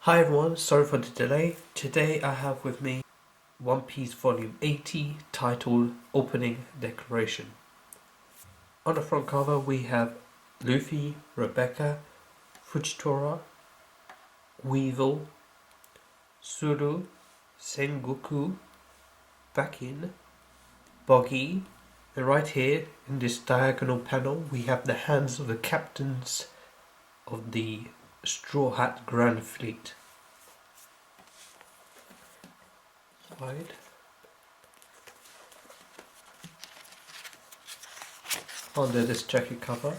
Hi everyone, sorry for the delay. Today I have with me One Piece Volume 80 titled Opening Declaration. On the front cover we have Luffy, Rebecca, Fujitora, Weevil, Suru, Sengoku, Bakin, Boggy, and right here in this diagonal panel we have the hands of the captains of the Straw Hat Grand Fleet. Slide. Under this jacket cover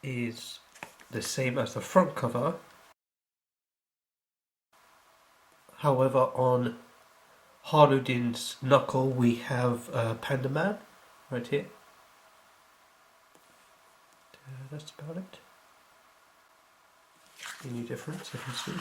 is the same as the front cover. However, on Harludin's knuckle we have Panda Man right here. That's about it. Any difference I can see?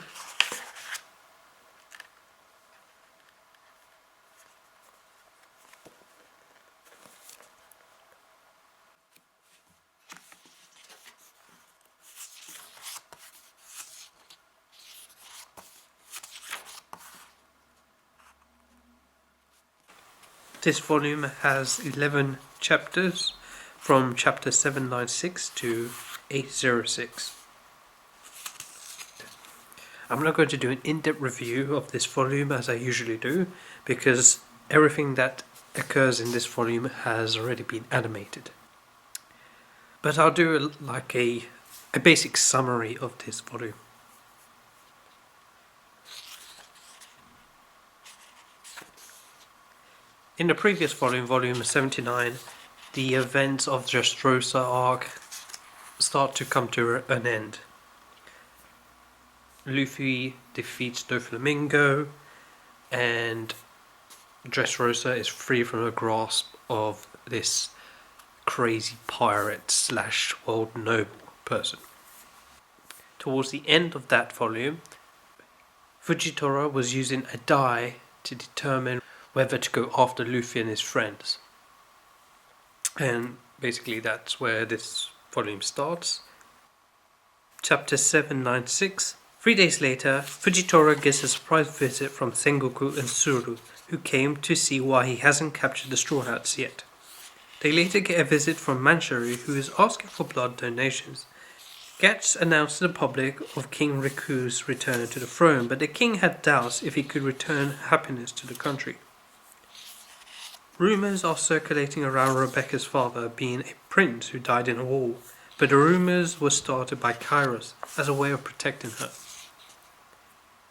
This volume has 11 chapters from chapter 796 to 806. I'm not going to do an in-depth review of this volume as I usually do, because everything that occurs in this volume has already been animated. But I'll do a basic summary of this volume. In the previous volume, volume 79, the events of Dressrosa arc start to come to an end. Luffy defeats Doflamingo, and Dressrosa is free from the grasp of this crazy pirate slash world noble person. Towards the end of that volume, Fujitora was using a die to determine whether to go after Luffy and his friends. And basically that's where this volume starts. Chapter 796. 3 days later, Fujitora gets a surprise visit from Sengoku and Suru, who came to see why he hasn't captured the Straw Hats yet. They later get a visit from Manchuri, who is asking for blood donations. Gats announced to the public of King Riku's return to the throne, but the king had doubts if he could return happiness to the country. Rumours are circulating around Rebecca's father being a prince who died in a war, but the rumours were started by Kairos as a way of protecting her.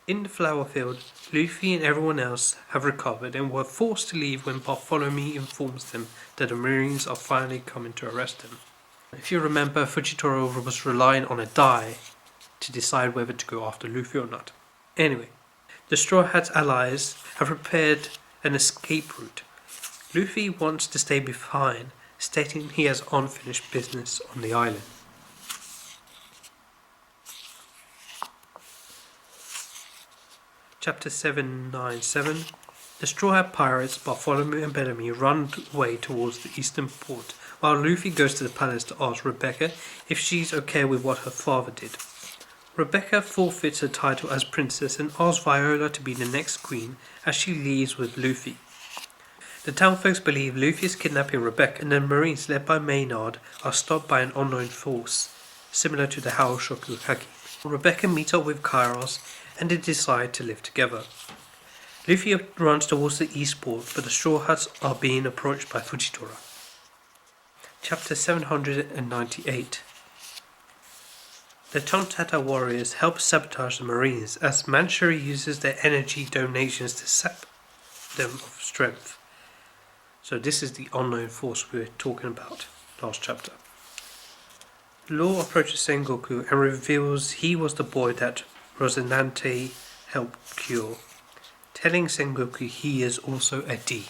In the flower field, Luffy and everyone else have recovered and were forced to leave when Bartholomew informs them that the Marines are finally coming to arrest him. If you remember, Fujitora was relying on a die to decide whether to go after Luffy or not. Anyway, the Straw Hat's allies have prepared an escape route. Luffy wants to stay behind, stating he has unfinished business on the island. Chapter 797. The Straw Hat pirates Bartholomew and Bellamy run away towards the eastern port, while Luffy goes to the palace to ask Rebecca if she's okay with what her father did. Rebecca forfeits her title as princess and asks Viola to be the next queen as she leaves with Luffy. The townfolks believe Luffy is kidnapping Rebecca, and the Marines led by Maynard are stopped by an unknown force, similar to the Haoshoku Haki. Rebecca meets up with Kairos, and they decide to live together. Luffy runs towards the east port, but the Straw Hats are being approached by Fujitora. Chapter 798. The Tontata warriors help sabotage the Marines, as Manchuri uses their energy donations to sap them of strength. So this is the unknown force we were talking about last chapter. Law approaches Sengoku and reveals he was the boy that Rosinante helped cure, telling Sengoku he is also a D.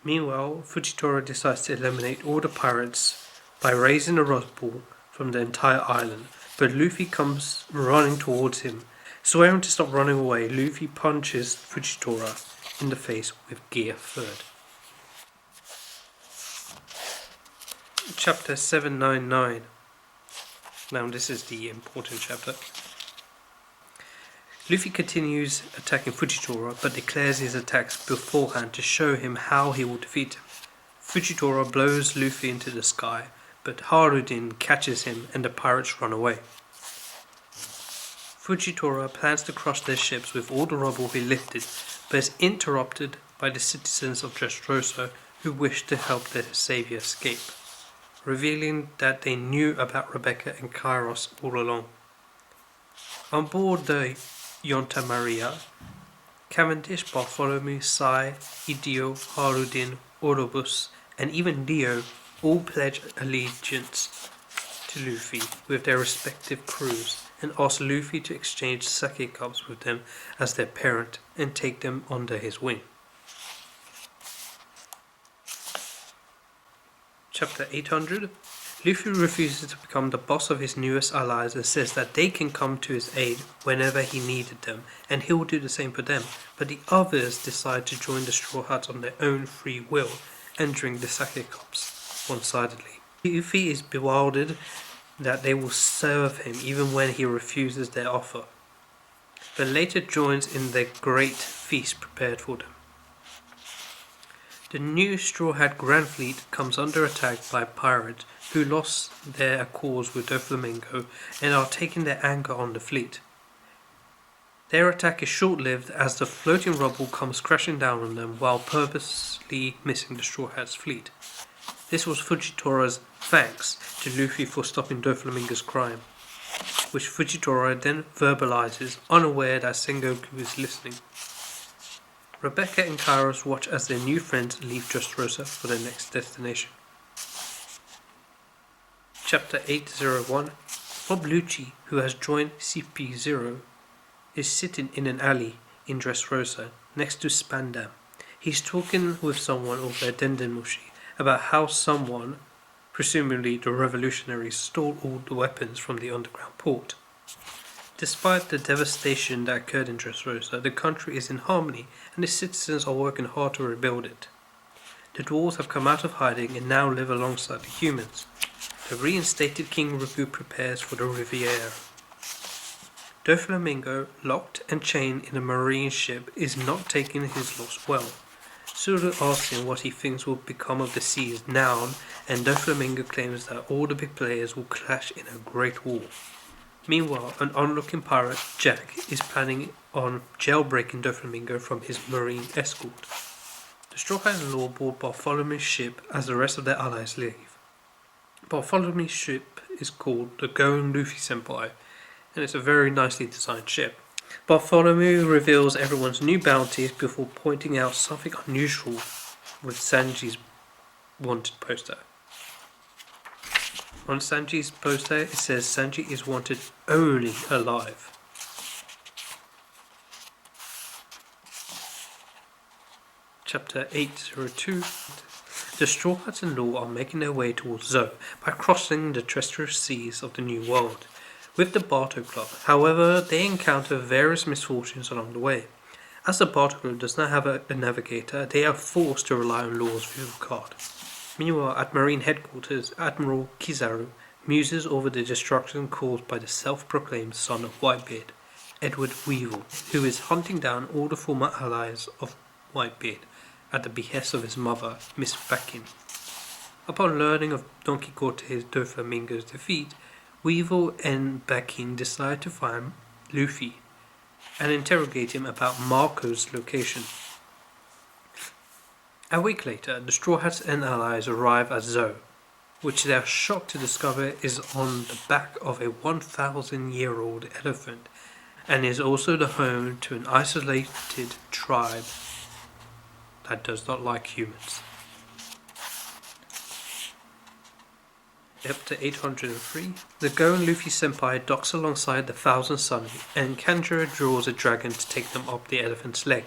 Meanwhile, Fujitora decides to eliminate all the pirates by raising a rose ball from the entire island, but Luffy comes running towards him. Swearing to stop running away, Luffy punches Fujitora in the face with Gear 3rd. Chapter 799. Now this is the important chapter. Luffy continues attacking Fujitora, but declares his attacks beforehand to show him how he will defeat him. Fujitora blows Luffy into the sky, but Harudin catches him and the pirates run away. Fujitora plans to crush their ships with all the rubble he lifted, but is interrupted by the citizens of Dressrosa who wish to help their savior escape, revealing that they knew about Rebecca and Kairos all along. On board the Yonta Maria, Cavendish, Bartholomew, Sai, Idio, Harudin, Orobus, and even Leo all pledge allegiance to Luffy with their respective crews and ask Luffy to exchange sake cups with them as their parent and take them under his wing. Chapter 800. Luffy refuses to become the boss of his newest allies and says that they can come to his aid whenever he needed them, and he will do the same for them, but the others decide to join the Straw Hats on their own free will and drink the sake cups one-sidedly. Luffy is bewildered that they will serve him even when he refuses their offer, but later joins in the great feast prepared for them. The new Straw Hat Grand Fleet comes under attack by pirates who lost their accords with Doflamingo and are taking their anger on the fleet. Their attack is short-lived as the floating rubble comes crashing down on them while purposely missing the Straw Hat's fleet. This was Fujitora's thanks to Luffy for stopping Doflamingo's crime, which Fujitora then verbalizes, unaware that Sengoku is listening. Rebecca and Kairos watch as their new friends leave Dressrosa for their next destination. Chapter 801. Bob Lucci, who has joined CP0, is sitting in an alley in Dressrosa next to Spandam. He's talking with someone over at Dendenmushi about how someone, presumably the revolutionaries, stole all the weapons from the underground port. Despite the devastation that occurred in Dressrosa, the country is in harmony and the citizens are working hard to rebuild it. The dwarves have come out of hiding and now live alongside the humans. The reinstated King Riku prepares for the Riviera. Doflamingo, locked and chained in a marine ship, is not taking his loss well. Suru asks him what he thinks will become of the seas now, and Doflamingo claims that all the big players will clash in a great war. Meanwhile, an onlooking pirate, Jack, is planning on jailbreaking Doflamingo from his marine escort. The Straw Hat and Law board Bartholomew's ship as the rest of their allies leave. Bartholomew's ship is called the Going Luffy Senpai, and it's a very nicely designed ship. Bartholomew reveals everyone's new bounties before pointing out something unusual with Sanji's wanted poster. On Sanji's poster it says Sanji is wanted only alive. Chapter 802. The Straw Hats and Law are making their way towards Zou by crossing the treacherous seas of the New World with the Barto Club. However, they encounter various misfortunes along the way. As the Barto Club does not have a navigator, they are forced to rely on Law's view card. Meanwhile, at Marine Headquarters, Admiral Kizaru muses over the destruction caused by the self-proclaimed son of Whitebeard, Edward Weevil, who is hunting down all the former allies of Whitebeard at the behest of his mother, Miss Bakin. Upon learning of Don Quixote's Doflamingo's defeat, Weevil and Bakin decide to find Luffy and interrogate him about Marco's location. A week later, the Straw Hats and allies arrive at Zou, which they are shocked to discover is on the back of a 1,000-year-old elephant and is also the home to an isolated tribe that does not like humans. Chapter 803. The Going Luffy Senpai docks alongside the Thousand Sunny, and Kanjuro draws a dragon to take them up the elephant's leg.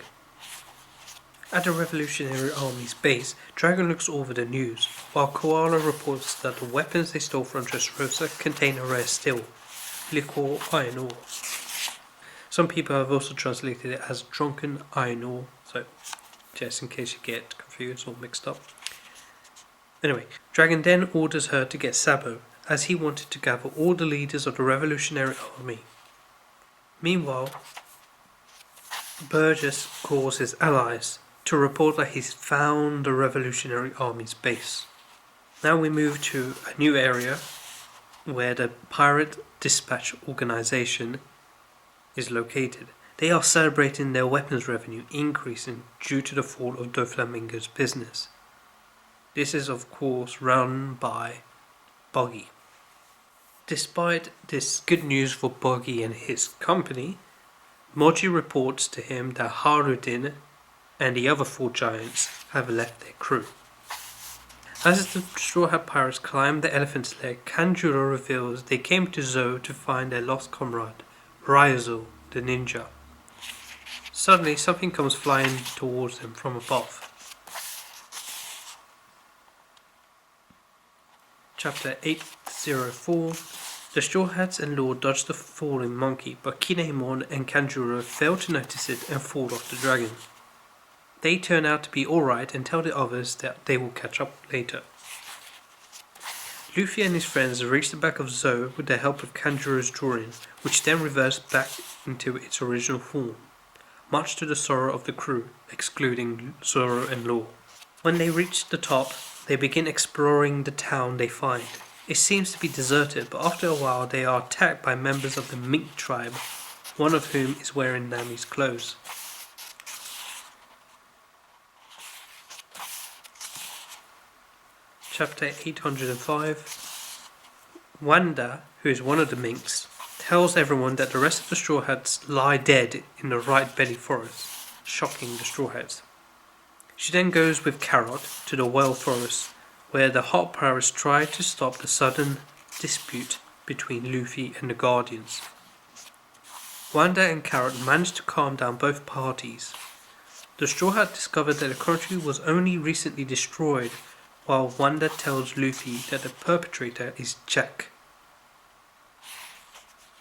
At the Revolutionary Army's base, Dragon looks over the news, while Koala reports that the weapons they stole from Dressrosa contain a rare steel, liquor iron ore. Some people have also translated it as drunken iron ore, so just in case you get confused or mixed up. Anyway, Dragon then orders her to get Sabo, as he wanted to gather all the leaders of the Revolutionary Army. Meanwhile, Burgess calls his allies to report that he's found the Revolutionary Army's base. Now we move to a new area where the Pirate Dispatch Organization is located. They are celebrating their weapons revenue increasing due to the fall of Doflamingo's business. This is of course run by Buggy. Despite this good news for Buggy and his company, Moji reports to him that Harudin and the other 4 giants have left their crew. As the Straw Hat Pirates climb the elephant's leg, Kanjuro reveals they came to Zou to find their lost comrade, Ryozo the ninja. Suddenly something comes flying towards them from above. Chapter 804. The Straw Hats and Law dodge the falling monkey, but Kinemon and Kanjuro fail to notice it and fall off the dragon. They turn out to be alright and tell the others that they will catch up later. Luffy and his friends reach the back of Zou with the help of Kanjuro's drawing, which then reverts back into its original form, much to the sorrow of the crew, excluding Zoro and Law. When they reach the top, they begin exploring the town they find. It seems to be deserted, but after a while they are attacked by members of the Minks Tribe, one of whom is wearing Nami's clothes. Chapter 805. Wanda, who is one of the Minks, tells everyone that the rest of the Straw Hats lie dead in the right belly forest, shocking the Straw Hats. She then goes with Carrot to the Well Forest, where the Hot Pirates try to stop the sudden dispute between Luffy and the Guardians. Wanda and Carrot manage to calm down both parties. The Straw Hat discovered that the country was only recently destroyed, while Wanda tells Luffy that the perpetrator is Jack.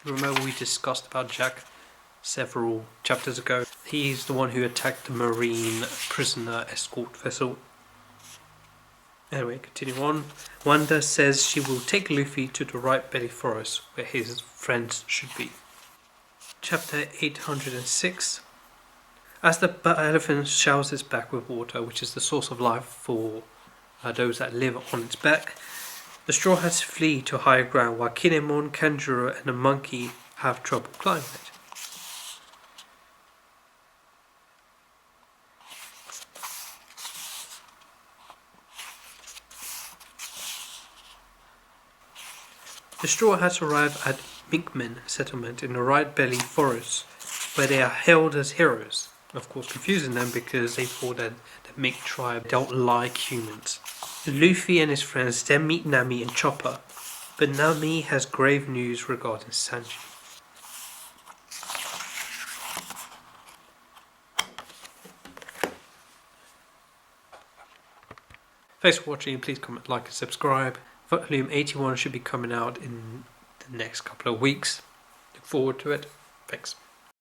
Remember we discussed about Jack several chapters ago. He's the one who attacked the marine prisoner escort vessel. Anyway, continue on. Wanda says she will take Luffy to the Right Belly Forest, where his friends should be. Chapter 806. As the elephant showers its back with water, which is the source of life for those that live on its back, the Straw Hats flee to higher ground, while Kinemon, Kanjuro and the monkey have trouble climbing it. The Straw Hats arrive at Minkmen settlement in the Right Belly Forest, where they are hailed as heroes, of course confusing them because they thought that the Minks Tribe don't like humans. Luffy and his friends then meet Nami and Chopper, but Nami has grave news regarding Sanji. Thanks for watching. Please comment, like and subscribe. Volume 81 should be coming out in the next couple of weeks. Look forward to it. Thanks.